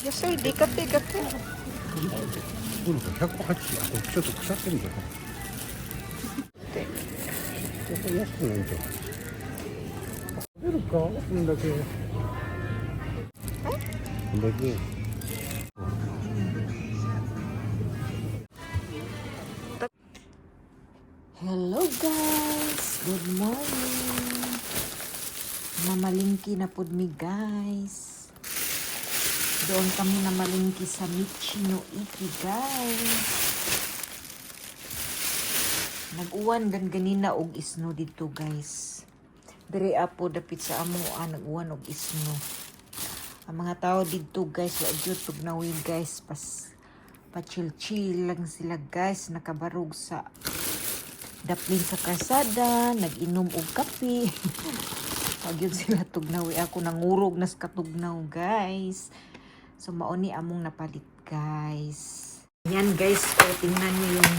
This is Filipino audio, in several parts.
野菜でかってかって。180、あとちょっと腐ってるんだよ。で、これ安くないんじゃん。出るかこんだけ。こんだけ。Hello guys, good morning. Mamalingki na pud mi guys. Doon kami namalingki sa Michi no Iki guys. Nag-uwan ganina og isno dito guys. Diri apo dapit sa amo nag-uwan og isno. Ang mga tao dito guys, wa jud tugnawi guys, pa chill lang sila guys, nakabarog sa daplin sa karsada, nag-inom og kape. Pag yun sila tugnawi, ako nangurog nas katugnaw guys. So mauni among napalit guys. Yan guys, tingnan niyo yung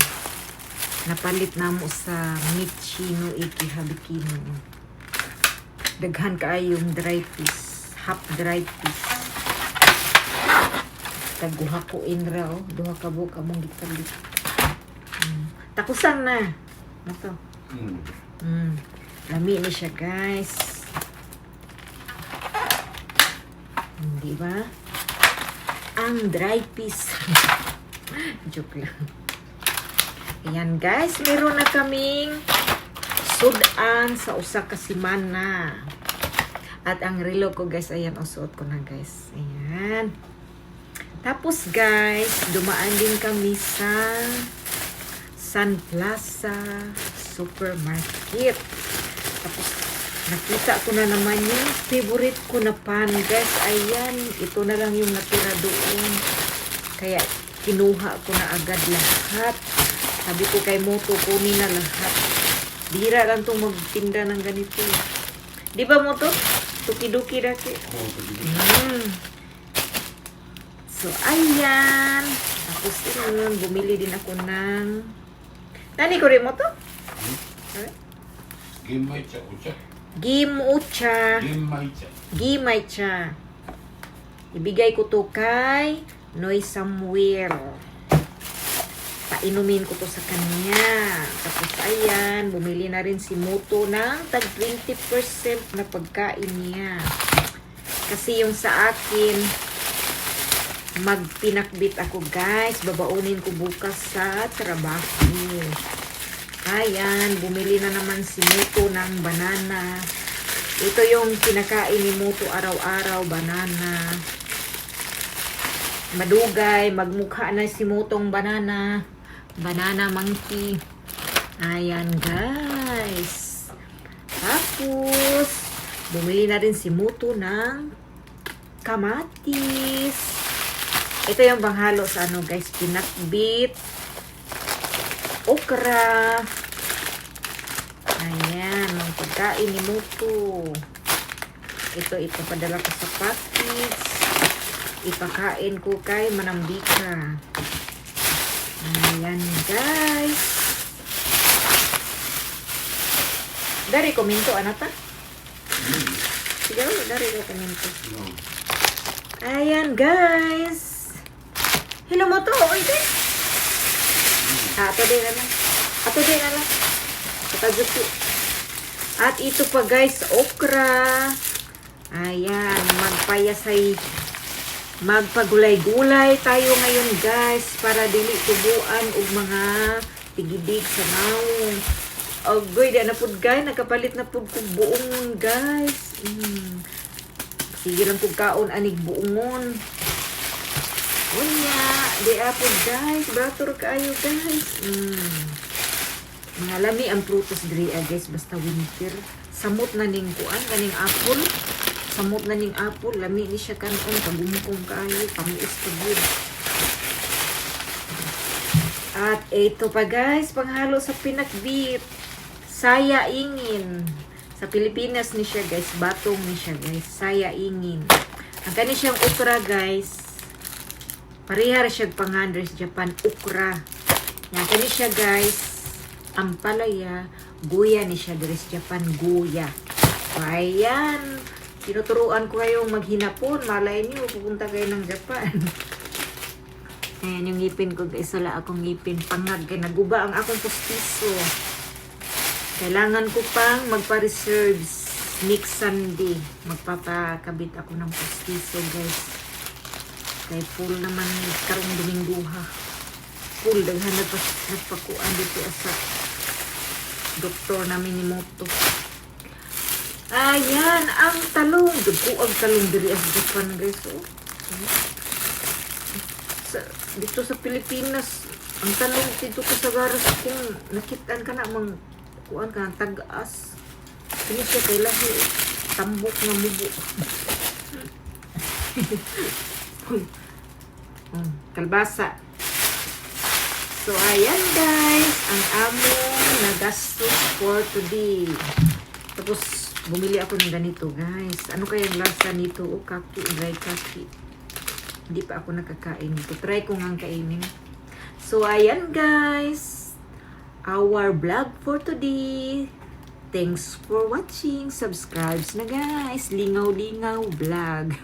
napalit namo sa Michi no Iki Habikino. Daghan kaayo yung dry piece, half dry piece. Taguha ko in raw, duha ka buok among gipalit. Takusan na. Ito. Lami ni siya guys. Di ba? Ang dry piece. Joke lang. Ayan guys, meron na kaming sudan sa usa ka semana. At ang relo ko guys, ayan, suot ko na guys. Ayan. Tapos guys, dumaan din kami sa Sun Plaza Supermarket. Tapos nakita ko na naman yung favorite ko na pan guys. Ayan, ito na lang yung natira doon. Kaya kinuha ko na agad lahat. Sabi ko kay Moto, kunin na lahat. Bira lang itong magtinda ng ganito. Di ba Moto? Tuki-duki daki. So ayan. Tapos yun, bumili din ako ng Tani ko rin mo to? Gimaicha, ucha. Gimucha. Gimaicha. Gimaicha. Ibigay ko to kay Noy Samuel. Painumin ko to sa kanya. Tapos ayan, bumili na rin si Moto ng tag 20% na pagkain niya. Kasi yung sa akin, magpinakbit ako guys, babaunin ko bukas sa trabaho. Ayan, bumili na naman si Moto ng banana. Ito yung kinakain ni Moto araw-araw, banana. Madugay, magmukha na si Motong banana. Banana monkey. Ayan guys. Tapos bumili na rin si Moto ng kamatis. Ito yung panghalo sa ano guys, pinakbit, okra. Ayan, ang pagkain ni Moto. Ito padala ko sa package. Ipakain ko kay Manambika. Ayan guys. Dari komento anata? Sige, dari komento. Ayan guys. Hello mo to, oite. Ato din na lang. Kataguti. At ito pa guys, okra. Ayan, magpagulay-gulay tayo ngayon guys para dili tubuan og mga tigidig sa naong. Ogoy, di na pud guys, nakapalit na pud kog buongon guys. Sige lang kog kaon anig buongon. Unya, di apo guys, brator kaayo guys. Mga lami ang prutos diri guys, basta winter. Samot na ning kuan, kaning apple. Samot na ning apple, lami ni siya kanon, kagumukong kaayo, kamuis pa good. At ito pa guys, panghalo sa pinakbit. Saya ingin. Sa Pilipinas ni siya guys, batong ni siya guys, saya ingin. Ang kani siyang okra guys. Parihar siya pang-100 Japan okra. Yan kani siya guys. Ampalaya, guya ni siya dari Japan guya. Ayan. Tinuturuan ko kayong maghinapon. Malay niyo, pupunta kayo ng Japan. Ayan yung ngipin ko guys. Wala akong ngipin. Pangag. Kaya naguba ang akong postiso. Kailangan ko pang magpa-reserves next Sunday. Magpapakabit ako ng postiso guys. Kaya full naman karong Domingguha. Full. Daghan nagpakuan dito sa doktor namin ni Moto. Ayan, ang talong. Dugkuag talong diri sa Japan guys. Oh. Dito sa Pilipinas, ang talong dito ko sa garas akong nakitaan ka na mang kuan ka ng tag-as. Kini siya kay lahi. Tambok na mubo. Kalbasa. So, ayan guys, ang among nagastos for today. Tapos, bumili ako ng ganito guys. Ano kaya ang lasa nito? O, kaki, dry kaki. Hindi pa ako nakakain nito. Try ko nga kainin. So, ayan guys. Our vlog for today. Thanks for watching. Subscribe na guys. Lingaw-lingaw vlog.